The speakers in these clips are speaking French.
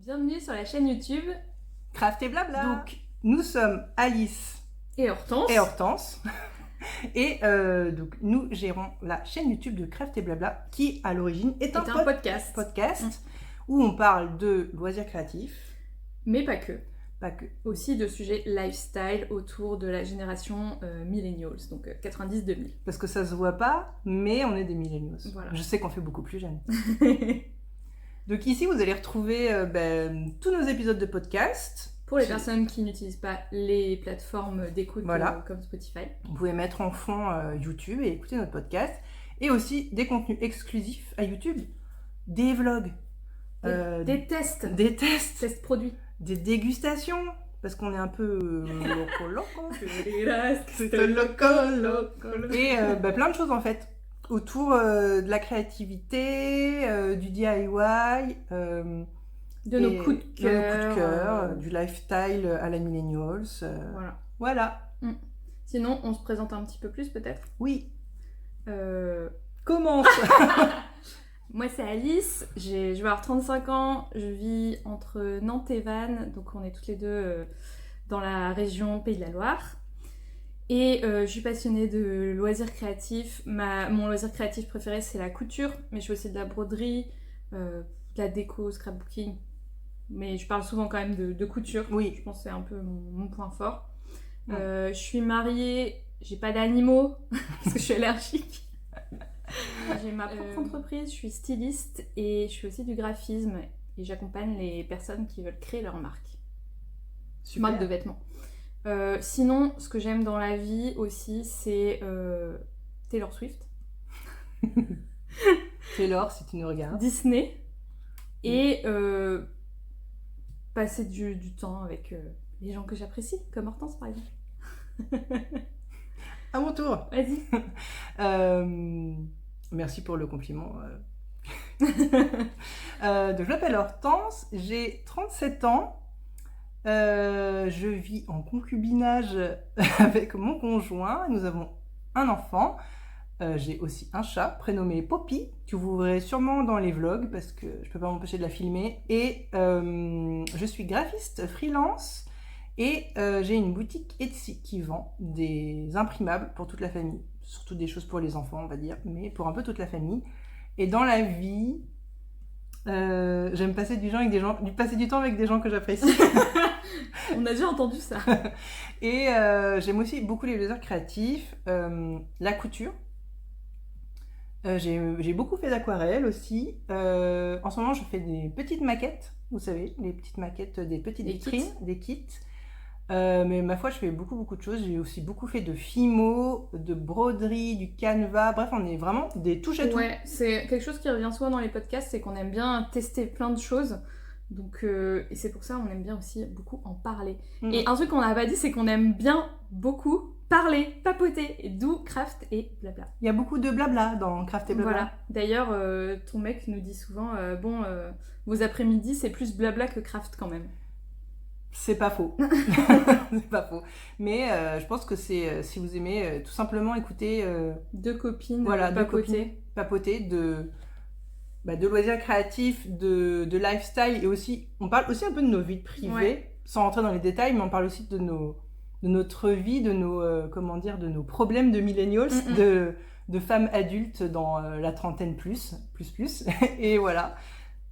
Bienvenue sur la chaîne YouTube Craft et Blabla. Donc, nous sommes Alice et Hortense. Et donc nous gérons la chaîne YouTube de Craft et Blabla qui à l'origine est un podcast où on parle de loisirs créatifs. Mais pas que. Pas que. Aussi de sujets lifestyle autour de la génération millennials, donc 90-2000. Parce que ça se voit pas, mais on est des millennials. Voilà. Je sais qu'on fait beaucoup plus jeune. Donc ici, vous allez retrouver tous nos épisodes de podcast. Pour les personnes qui n'utilisent pas les plateformes d'écoute comme Spotify. Vous pouvez mettre en fond YouTube et écouter notre podcast. Et aussi des contenus exclusifs à YouTube. Des vlogs. Des tests. Des tests. Tests produits. Des dégustations. Parce qu'on est un peu loco. Et plein de choses en fait. Autour de la créativité, du DIY, de nos coups de cœur, du lifestyle à la millennials. Voilà. Sinon, on se présente un petit peu plus peut-être ? Oui. Commence. Moi, c'est Alice, je vais avoir 35 ans, je vis entre Nantes et Vannes, donc on est toutes les deux dans la région Pays de la Loire. Et je suis passionnée de loisirs créatifs. Mon loisir créatif préféré, c'est la couture, mais je fais aussi de la broderie, de la déco, scrapbooking. Mais je parle souvent quand même de couture. Oui. Je pense que c'est un peu mon point fort. Je suis mariée, j'ai pas d'animaux, parce que je suis allergique. J'ai ma propre entreprise, je suis styliste et je fais aussi du graphisme. Et j'accompagne les personnes qui veulent créer leur marque. Super. Marque de vêtements. Sinon, ce que j'aime dans la vie aussi, c'est Taylor Swift. Taylor, si tu nous regardes. Disney. Et passer du temps avec les gens que j'apprécie, comme Hortense par exemple. À mon tour. Vas-y. Merci pour le compliment. Donc, je m'appelle Hortense, j'ai 37 ans. Je vis en concubinage avec mon conjoint. Nous avons un enfant. J'ai aussi un chat prénommé Poppy, que vous verrez sûrement dans les vlogs parce que je peux pas m'empêcher de la filmer. Et je suis graphiste freelance et j'ai une boutique Etsy qui vend des imprimables pour toute la famille. Surtout des choses pour les enfants, on va dire, mais pour un peu toute la famille. Et dans la vie, j'aime passer du temps avec des gens que j'apprécie. On a déjà entendu ça. Et j'aime aussi beaucoup les loisirs créatifs, la couture. J'ai beaucoup fait d'aquarelle aussi. En ce moment, je fais des petites maquettes, vous savez, les petites maquettes, des petites vitrines, des kits. Mais ma foi, je fais beaucoup de choses. J'ai aussi beaucoup fait de fimo, de broderie, du canevas. Bref, on est vraiment des touches à tout. Ouais, c'est quelque chose qui revient souvent dans les podcasts, c'est qu'on aime bien tester plein de choses. Donc, et c'est pour ça qu'on aime bien aussi beaucoup en parler. Et un truc qu'on n'a pas dit, c'est qu'on aime bien beaucoup parler, papoter, d'où Craft et Blabla. Il y a beaucoup de blabla dans Craft et Blabla. Voilà. D'ailleurs, ton mec nous dit souvent, vos après-midi, c'est plus Blabla que Craft quand même. C'est pas faux. C'est pas faux. Mais je pense que c'est si vous aimez tout simplement écouter deux copines papoter de loisirs créatifs, de lifestyle et aussi on parle aussi un peu de nos vies privées sans rentrer dans les détails, mais on parle aussi de notre vie, de nos problèmes de millennials, de femmes adultes dans la trentaine plus. Et voilà.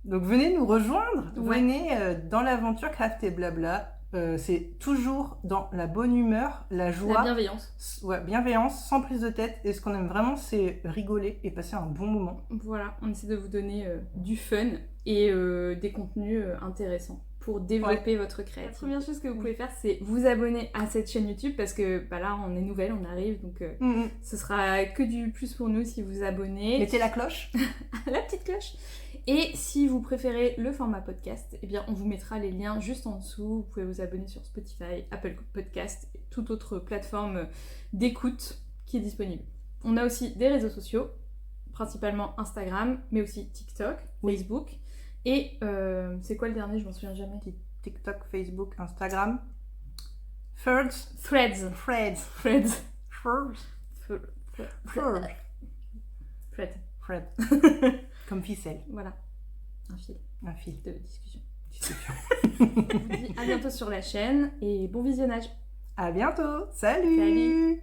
Donc venez nous rejoindre, venez dans l'aventure Craft et Blabla. C'est toujours dans la bonne humeur, la joie. La bienveillance. Bienveillance, sans prise de tête. Et ce qu'on aime vraiment, c'est rigoler et passer un bon moment. Voilà, on essaie de vous donner du fun et des contenus intéressants pour développer votre créativité. La première chose que vous pouvez faire, c'est vous abonner à cette chaîne YouTube parce que là, on est nouvelle, on arrive, donc ce sera que du plus pour nous si vous abonnez. Mettez la cloche. La petite cloche. Et si vous préférez le format podcast, eh bien on vous mettra les liens juste en dessous. Vous pouvez vous abonner sur Spotify, Apple Podcast et toute autre plateforme d'écoute qui est disponible. On a aussi des réseaux sociaux, principalement Instagram, mais aussi TikTok, Facebook. Et c'est quoi le dernier ? Je m'en souviens jamais. TikTok, Facebook, Instagram. Threads. Fred. Comme ficelle. Voilà. Un fil. Un fil de discussion. stupéfiant. Je vous dis à bientôt sur la chaîne et bon visionnage. À bientôt. Salut. Salut.